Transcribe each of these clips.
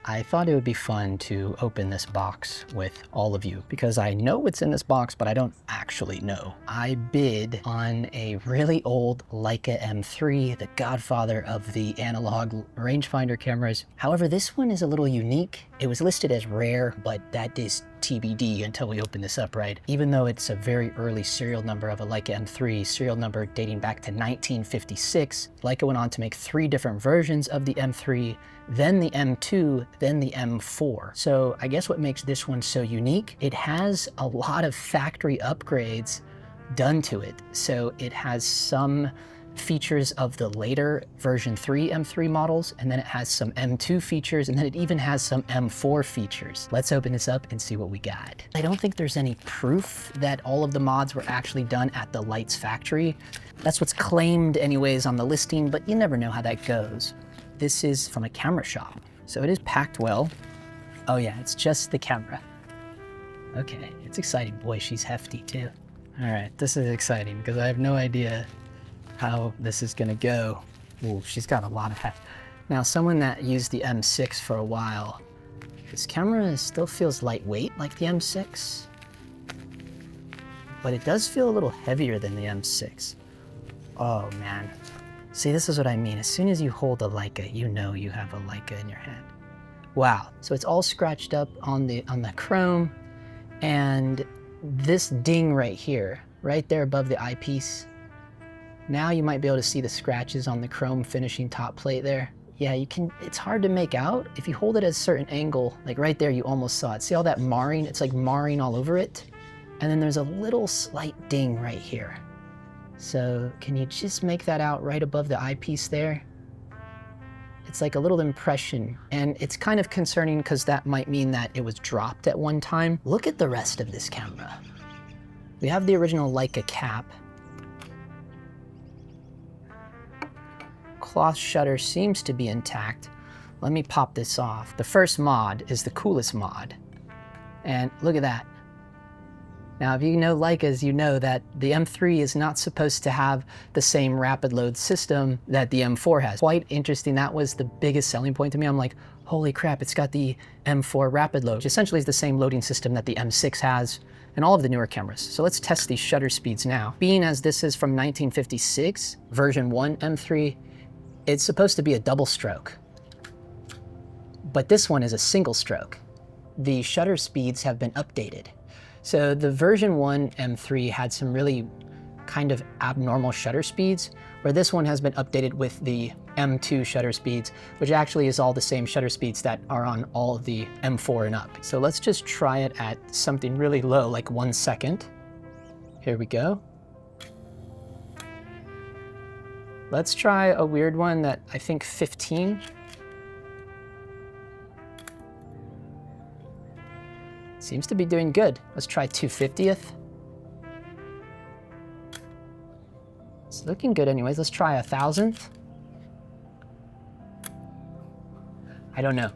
I thought it would be fun to open this box with all of you because I know what's in this box, but I don't actually know. I bid on a really old Leica M3, the godfather of the analog rangefinder cameras. However, this one is a little unique. It was listed as rare, but that is TBD until we open this up, right? Even though it's a very early serial number of a Leica M3, serial number dating back to 1956, Leica went on to make 3 different versions of the M3, then the M2, then the M4. So I guess what makes this one so unique, it has a lot of factory upgrades done to it. So it has some features of the later version 3 M3 models, and then it has some M2 features, and then it even has some M4 features. Let's open this up and see what we got. I don't think there's any proof that all of the mods were actually done at the Lights factory. That's what's claimed anyways on the listing, but you never know how that goes. This is from a camera shop, so it is packed well. Oh yeah, it's just the camera. Okay, it's exciting. Boy, she's hefty too. All right, this is exciting because I have no idea how this is gonna go. Ooh, she's got a lot of heft. Now, someone that used the M6 for a while, this camera still feels lightweight like the M6, but it does feel a little heavier than the M6. Oh man. See, this is what I mean. As soon as you hold a Leica, you know you have a Leica in your hand. Wow, so it's all scratched up on the chrome, and this ding right here, right there above the eyepiece, now you might be able to see the scratches on the chrome finishing top plate there. Yeah, you can, it's hard to make out. If you hold it at a certain angle, like right there, you almost saw it. See all that marring? It's like marring all over it. And then there's a little slight ding right here. So can you just make that out right above the eyepiece there? It's like a little impression, and it's kind of concerning because that might mean that it was dropped at one time. Look at the rest of this camera. We have the original Leica cap. Cloth shutter seems to be intact. Let me pop this off. The first mod is the coolest mod. And look at that. Now, if you know Leicas, you know that the M3 is not supposed to have the same rapid load system that the M4 has. Quite interesting. That was the biggest selling point to me. I'm like, holy crap, it's got the M4 rapid load, which essentially is the same loading system that the M6 has and all of the newer cameras. So let's test these shutter speeds now. Being as this is from 1956, version 1 M3, it's supposed to be a double stroke, but this one is a single stroke. The shutter speeds have been updated. So the version 1 M3 had some really kind of abnormal shutter speeds, where this one has been updated with the M2 shutter speeds, which actually is all the same shutter speeds that are on all of the M4 and up. So let's just try it at something really low, like 1 second. Here we go. Let's try a weird one that I think 15. Seems to be doing good. Let's try 2/50th. It's looking good anyways. Let's try 1,000th. I don't know.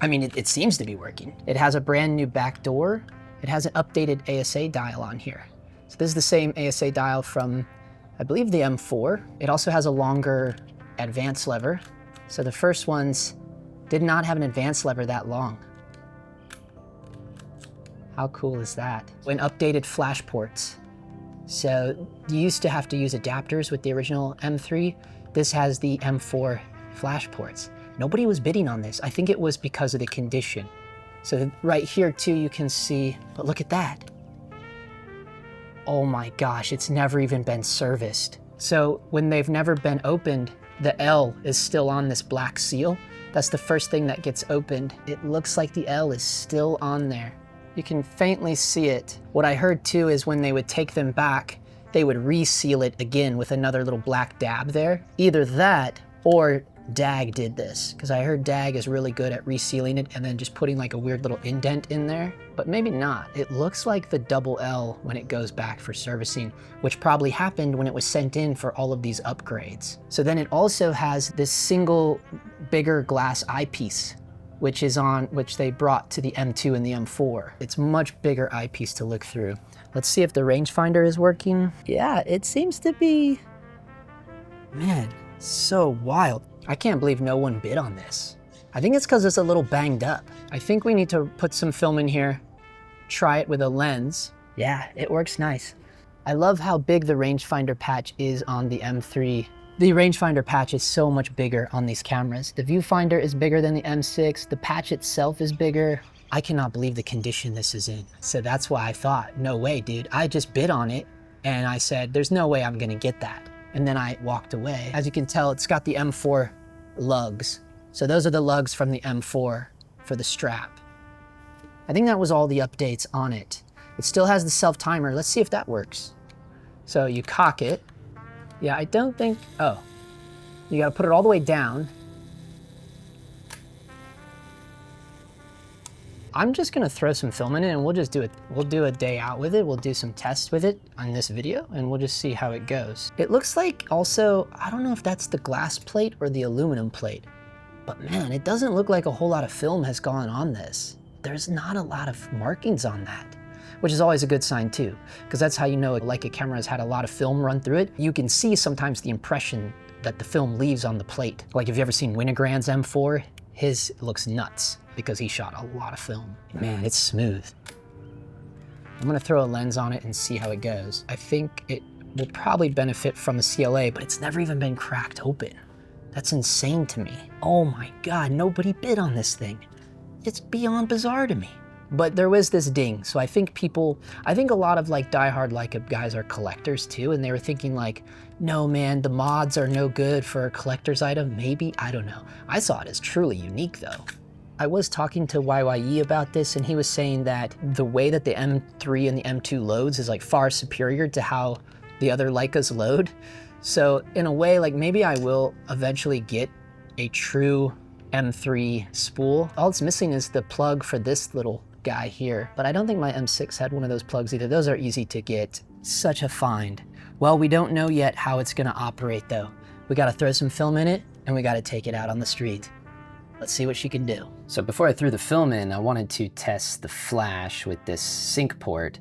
I mean, it seems to be working. It has a brand new back door. It has an updated ASA dial on here. So this is the same ASA dial from, I believe, the M4. It also has a longer advance lever. So the first ones did not have an advance lever that long. How cool is that? When updated flash ports. So you used to have to use adapters with the original M3. This has the M4 flash ports. Nobody was bidding on this. I think it was because of the condition. So right here too, you can see, but look at that. Oh my gosh, it's never even been serviced. So when they've never been opened, the L is still on this black seal. That's the first thing that gets opened. It looks like the L is still on there. You can faintly see it. What I heard too is when they would take them back, they would reseal it again with another little black dab there. Either that or DAG did this, because I heard DAG is really good at resealing it and then just putting like a weird little indent in there, but maybe not. It looks like the double L when it goes back for servicing, which probably happened when it was sent in for all of these upgrades. So then it also has this single bigger glass eyepiece, which they brought to the M2 and the M4. It's much bigger eyepiece to look through. Let's see if the rangefinder is working. Yeah, it seems to be, man, so wild. I can't believe no one bid on this. I think it's because it's a little banged up. I think we need to put some film in here, try it with a lens. Yeah, it works nice. I love how big the rangefinder patch is on the M3. The rangefinder patch is so much bigger on these cameras. The viewfinder is bigger than the M6. The patch itself is bigger. I cannot believe the condition this is in. So that's why I thought, no way, dude. I just bid on it and I said, there's no way I'm gonna get that. And then I walked away. As you can tell, it's got the M4 lugs. So those are the lugs from the M4 for the strap. I think that was all the updates on it. It still has the self-timer. Let's see if that works. So you cock it. Yeah, I don't think, oh, you gotta put it all the way down. I'm just gonna throw some film in it and we'll just do it. We'll do a day out with it. We'll do some tests with it on this video and we'll just see how it goes. It looks like also, I don't know if that's the glass plate or the aluminum plate, but man, it doesn't look like a whole lot of film has gone on this. There's not a lot of markings on that, which is always a good sign too, because that's how you know like a camera has had a lot of film run through it. You can see sometimes the impression that the film leaves on the plate. Like if you've ever seen Winogrand's M4, his looks nuts because he shot a lot of film. Man, it's smooth. I'm gonna throw a lens on it and see how it goes. I think it will probably benefit from a CLA, but it's never even been cracked open. That's insane to me. Oh my God, nobody bid on this thing. It's beyond bizarre to me. But there was this ding, so I think a lot of like diehard Leica guys are collectors too, and they were thinking like, no man, the mods are no good for a collector's item, maybe, I don't know. I saw it as truly unique though. I was talking to YYE about this and he was saying that the way that the M3 and the M2 loads is like far superior to how the other Leicas load. So in a way, like maybe I will eventually get a true M3 spool. All it's missing is the plug for this little guy here, but I don't think my M6 had one of those plugs either. Those are easy to get. Such a find. Well, we don't know yet how it's gonna operate though. We gotta throw some film in it and we gotta take it out on the street. Let's see what she can do. So before I threw the film in, I wanted to test the flash with this sync port,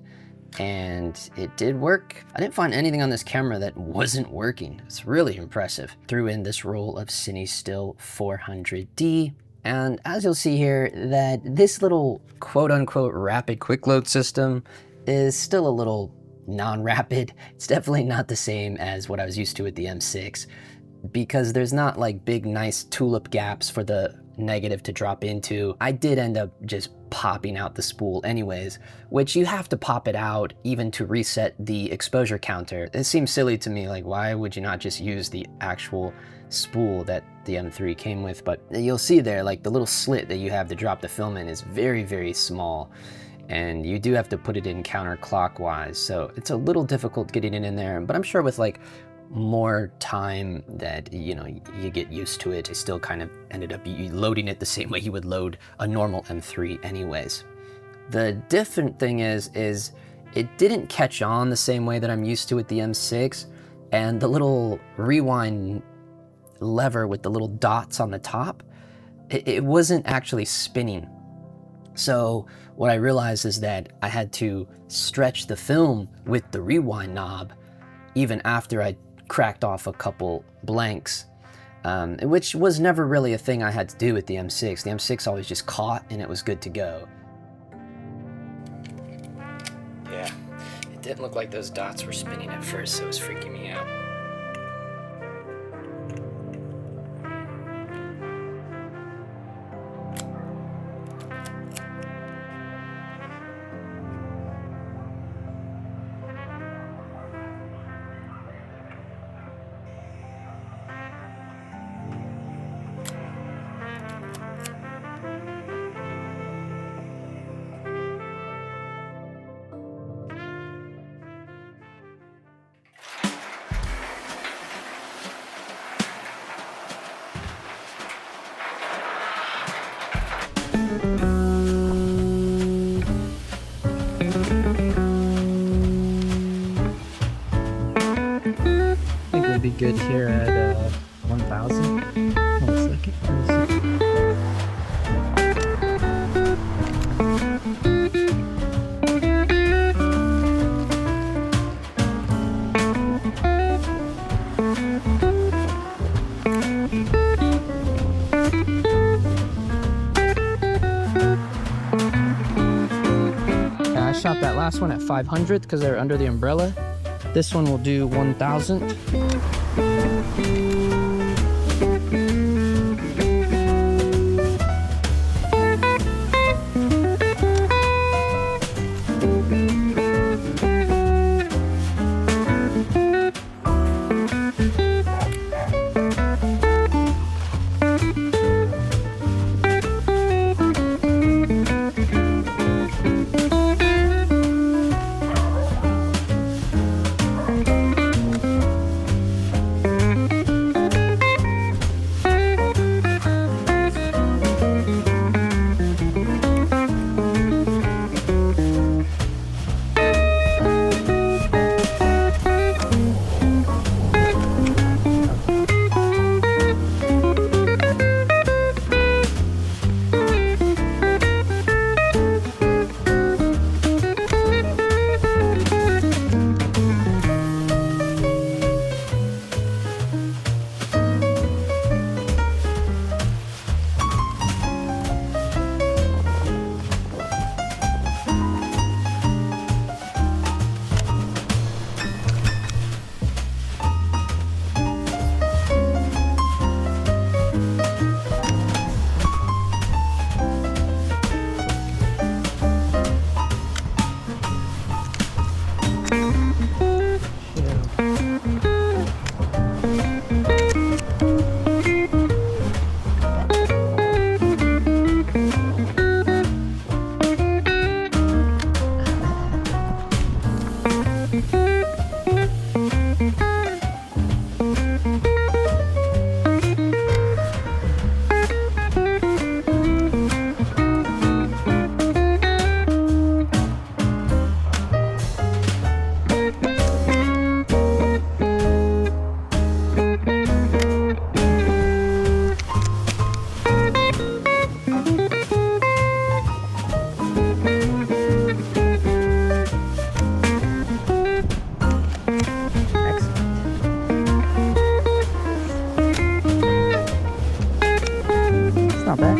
and it did work. I didn't find anything on this camera that wasn't working. It's really impressive. Threw in this roll of CineStill 400D, and as you'll see here, that this little quote-unquote rapid quick load system is still a little non-rapid. It's definitely not the same as what I was used to with the M6, because there's not like big nice tulip gaps for the negative to drop into. I did end up just popping out the spool anyways, which you have to pop it out even to reset the exposure counter. It seems silly to me, like why would you not just use the actual spool that the M3 came with? But you'll see there, like the little slit that you have to drop the film in is very, very small, and you do have to put it in counterclockwise, so it's a little difficult getting it in there, but I'm sure with like more time that, you know, you get used to it. I still kind of ended up loading it the same way you would load a normal M3 anyways. The different thing is it didn't catch on the same way that I'm used to with the M6, and the little rewind lever with the little dots on the top, it wasn't actually spinning. So what I realized is that I had to stretch the film with the rewind knob even after I cracked off a couple blanks, which was never really a thing I had to do with the M6. The M6 always just caught and it was good to go. Yeah, it didn't look like those dots were spinning at first, so it was freaking me out. Be good here at 1,000. One second. shot that last one at 500 because they're under the umbrella. This one will do 1,000. Not bad.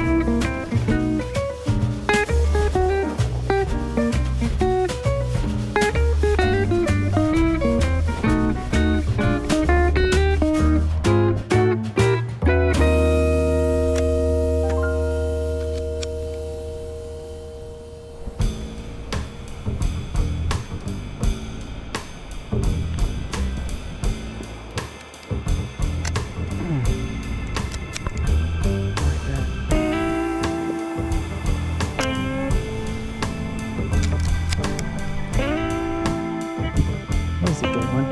That's a good one.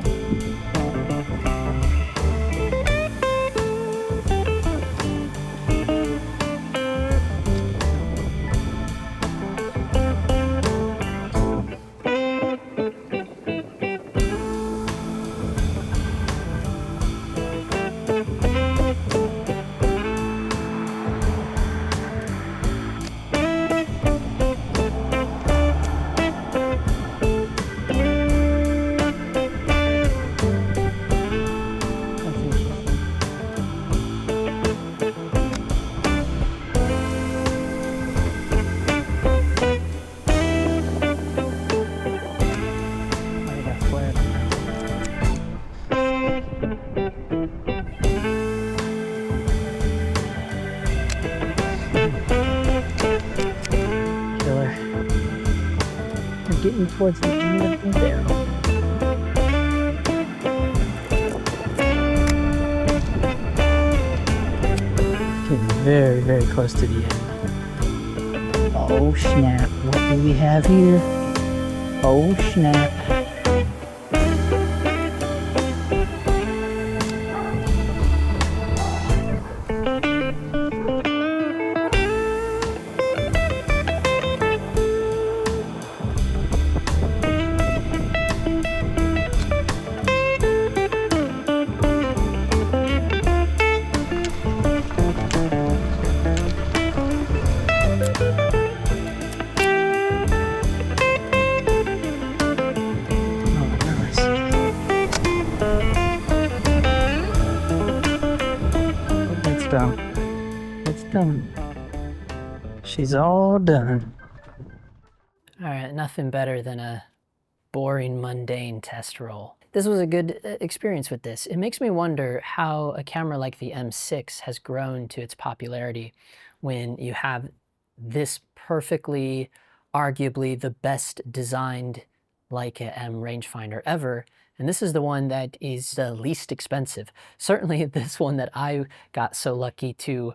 Getting towards the end of the barrel. Getting very, very close to the end. Oh snap, what do we have here? Oh snap. It's done. She's all done. All right, nothing better than a boring, mundane test roll. This was a good experience with this. It makes me wonder how a camera like the M6 has grown to its popularity when you have this perfectly, arguably the best designed Leica M rangefinder ever. And this is the one that is the least expensive. Certainly this one that I got so lucky to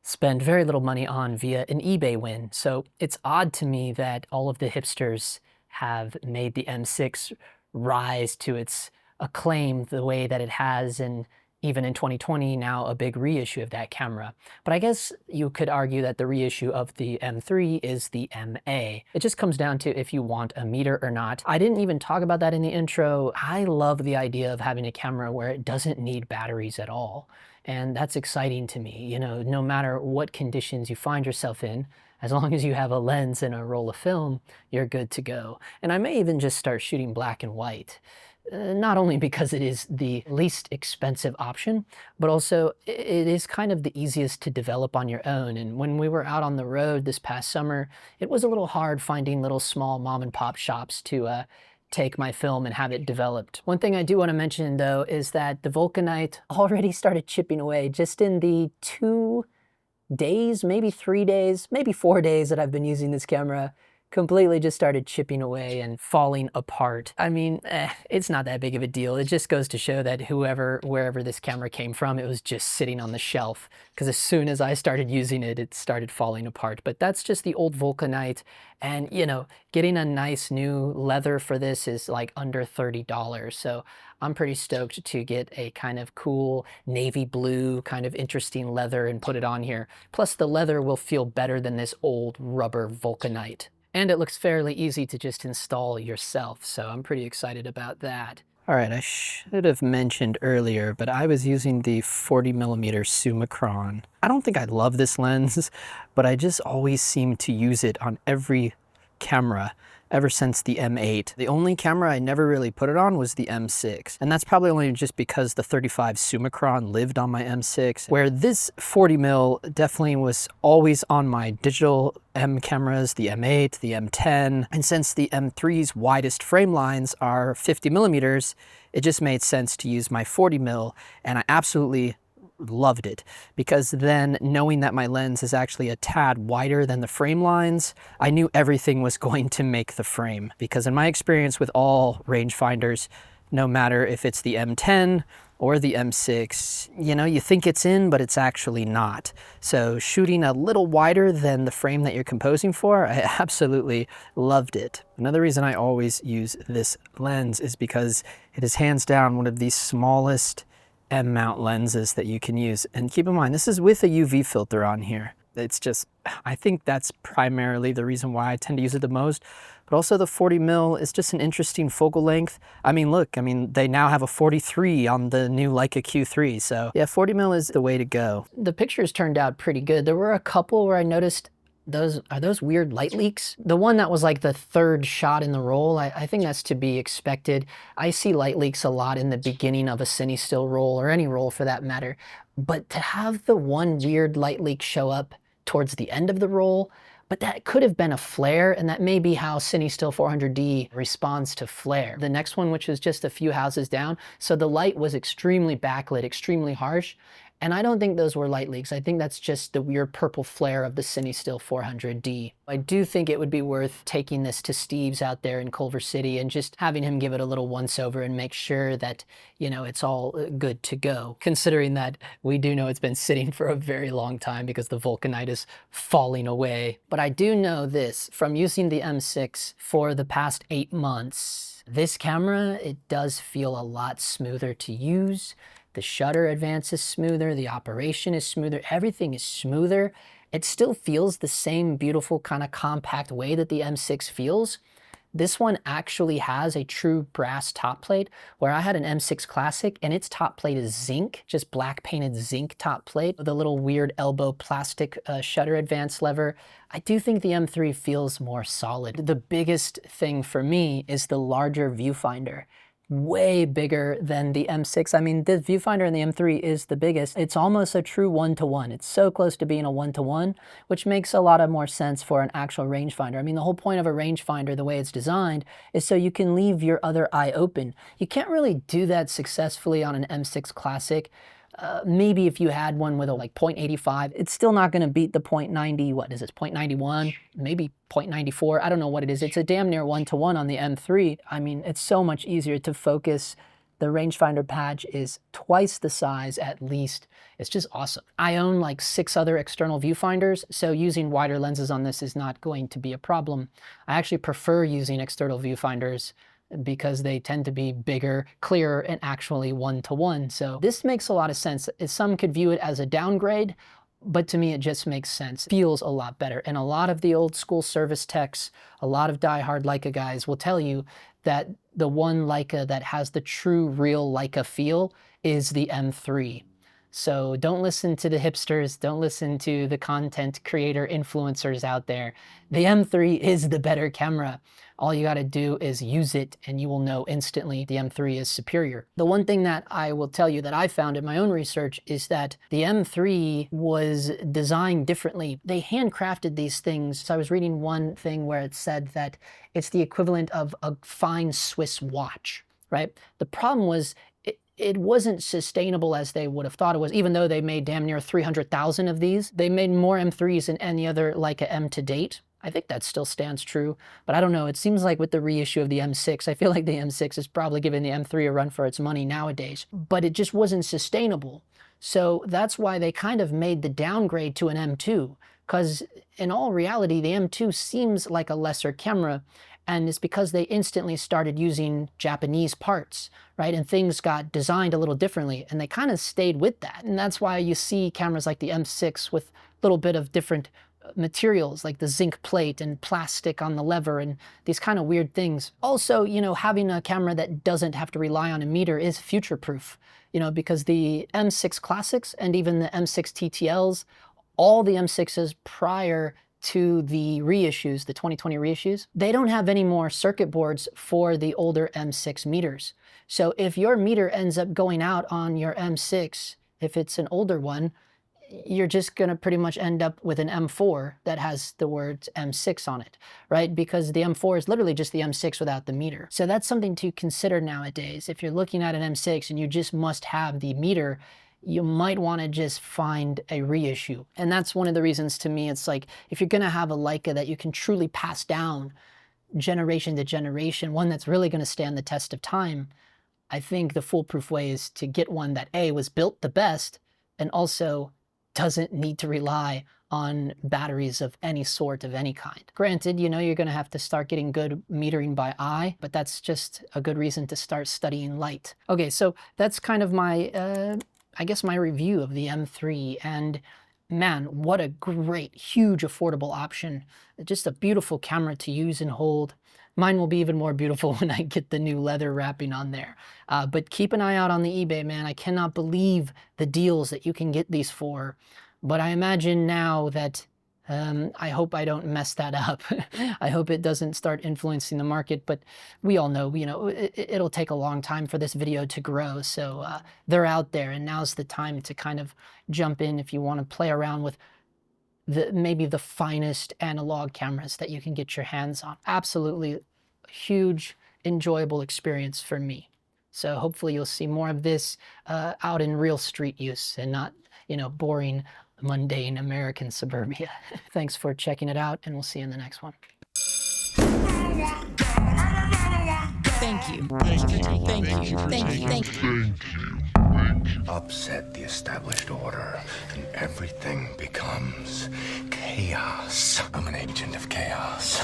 spend very little money on via an eBay win. So it's odd to me that all of the hipsters have made the M6 rise to its acclaim the way that it has, and even in 2020 now a big reissue of that camera. But I guess you could argue that the reissue of the M3 is the MA. It just comes down to if you want a meter or not. I didn't even talk about that in the intro. I love the idea of having a camera where it doesn't need batteries at all. And that's exciting to me. You know, no matter what conditions you find yourself in, as long as you have a lens and a roll of film, you're good to go. And I may even just start shooting black and white. Not only because it is the least expensive option, but also it is kind of the easiest to develop on your own. And when we were out on the road this past summer, it was a little hard finding little small mom and pop shops to take my film and have it developed. One thing I do want to mention though is that the Vulcanite already started chipping away just in the 2 days, maybe 3 days, maybe 4 days that I've been using this camera. Completely just started chipping away and falling apart. I mean, it's not that big of a deal. It just goes to show that wherever this camera came from, it was just sitting on the shelf. Because as soon as I started using it, it started falling apart. But that's just the old Vulcanite. And, you know, getting a nice new leather for this is like under $30. So I'm pretty stoked to get a kind of cool navy blue, kind of interesting leather and put it on here. Plus the leather will feel better than this old rubber Vulcanite. And it looks fairly easy to just install yourself, so I'm pretty excited about that. All right, I should have mentioned earlier, but I was using the 40mm Summicron. I don't think I love this lens, but I just always seem to use it on every camera ever since the M8. The only camera I never really put it on was the M6. And that's probably only just because the 35 Summicron lived on my M6, where this 40mm definitely was always on my digital M cameras, the M8, the M10. And since the M3's widest frame lines are 50mm, it just made sense to use my 40mm, and I absolutely loved it, because then knowing that my lens is actually a tad wider than the frame lines, I knew everything was going to make the frame. Because in my experience with all rangefinders, no matter if it's the M10 or the M6, you know, you think it's in, but it's actually not. So shooting a little wider than the frame that you're composing for, I absolutely loved it. Another reason I always use this lens is because it is hands down one of the smallest M-mount lenses that you can use. And keep in mind, this is with a UV filter on here. It's just, I think that's primarily the reason why I tend to use it the most. But also the 40mm is just an interesting focal length. I mean, look, I mean, they now have a 43 on the new Leica Q3. So yeah, 40mm is the way to go. The pictures turned out pretty good. There were a couple where I noticed are those weird light leaks? The one that was like the third shot in the roll, I think that's to be expected. I see light leaks a lot in the beginning of a cine still roll, or any roll for that matter. But to have the one weird light leak show up towards the end of the roll, but that could have been a flare, and that may be how Cine Still 400D responds to flare. The next one, which was just a few houses down, so the light was extremely backlit, extremely harsh, and I don't think those were light leaks. I think that's just the weird purple flare of the Cine Still 400D. I do think it would be worth taking this to Steve's out there in Culver City and just having him give it a little once over and make sure that, you know, it's all good to go. Considering that we do know it's been sitting for a very long time because the Vulcanite is falling away. But I do know this, from using the M6 for the past 8 months, this camera, it does feel a lot smoother to use. The shutter advance is smoother, the operation is smoother, everything is smoother. It still feels the same beautiful kind of compact way that the M6 feels. This one actually has a true brass top plate, where I had an M6 Classic and its top plate is zinc, just black painted zinc top plate with a little weird elbow plastic shutter advance lever. I do think the M3 feels more solid. The biggest thing for me is the larger viewfinder. way bigger than the M6. I mean, the viewfinder in the M3 is the biggest. It's almost a true one-to-one. It's so close to being a one-to-one, which makes a lot of more sense for an actual rangefinder. I mean, the whole point of a rangefinder, the way it's designed, is so you can leave your other eye open. You can't really do that successfully on an M6 Classic. Maybe if you had one with a like 0.85, it's still not going to beat the 0.90, what is it, 0.91, maybe 0.94, I don't know what it is. It's a damn near one-to-one on the M3. I mean, it's so much easier to focus. The rangefinder patch is twice the size at least. It's just awesome. I own like 6 other external viewfinders, so using wider lenses on this is not going to be a problem. I actually prefer using external viewfinders because they tend to be bigger, clearer, and actually one-to-one. So this makes a lot of sense. Some could view it as a downgrade, but to me it just makes sense. Feels a lot better. And a lot of the old school service techs, a lot of diehard Leica guys will tell you that the one Leica that has the true real Leica feel is the M3. So don't listen to the hipsters, don't listen to the content creator influencers out there. The M3 is the better camera. All you gotta do is use it and you will know instantly the M3 is superior. The one thing that I will tell you that I found in my own research is that the M3 was designed differently. They handcrafted these things. So I was reading one thing where it said that it's the equivalent of a fine Swiss watch, right? The problem was it wasn't sustainable as they would have thought it was, even though they made damn near 300,000 of these. They made more M3s than any other Leica M to date. I think that still stands true, but I don't know. It seems like with the reissue of the M6, I feel like the M6 is probably giving the M3 a run for its money nowadays, but it just wasn't sustainable. So that's why they kind of made the downgrade to an M2, because in all reality, the M2 seems like a lesser camera, and it's because they instantly started using Japanese parts, right? And things got designed a little differently, and they kind of stayed with that. And that's why you see cameras like the M6 with a little bit of different materials, like the zinc plate and plastic on the lever and these kind of weird things. Also, you know, having a camera that doesn't have to rely on a meter is future-proof, you know, because the M6 Classics and even the M6 TTLs, all the M6s prior to the reissues, the 2020 reissues, they don't have any more circuit boards for the older M6 meters. So if your meter ends up going out on your M6, if it's an older one, you're just going to pretty much end up with an M4 that has the words M6 on it, right? Because the M4 is literally just the M6 without the meter. So that's something to consider nowadays. If you're looking at an M6 and you just must have the meter, you might want to just find a reissue. And that's one of the reasons to me, it's like, if you're going to have a Leica that you can truly pass down generation to generation, one that's really going to stand the test of time, I think the foolproof way is to get one that A, was built the best, and also doesn't need to rely on batteries of any sort, of any kind. Granted, you know, you're going to have to start getting good metering by eye, but that's just a good reason to start studying light. Okay, so that's kind of my, I guess my review of the M3, and man, what a great, huge, affordable option. Just a beautiful camera to use and hold. Mine will be even more beautiful when I get the new leather wrapping on there. But keep an eye out on the eBay, man. I cannot believe the deals that you can get these for. But I imagine now that, I hope I don't mess that up. I hope it doesn't start influencing the market, but we all know, you know, it'll take a long time for this video to grow. So they're out there, and now's the time to kind of jump in if you want to play around with maybe the finest analog cameras that you can get your hands on. Absolutely huge, enjoyable experience for me. So hopefully you'll see more of this out in real street use and not, you know, boring, mundane American suburbia. Thanks for checking it out, and we'll see you in the next one. Thank you. Thank you. Thank you. Thank you. Thank you. Upset the established order, and everything becomes chaos. I'm an agent of chaos.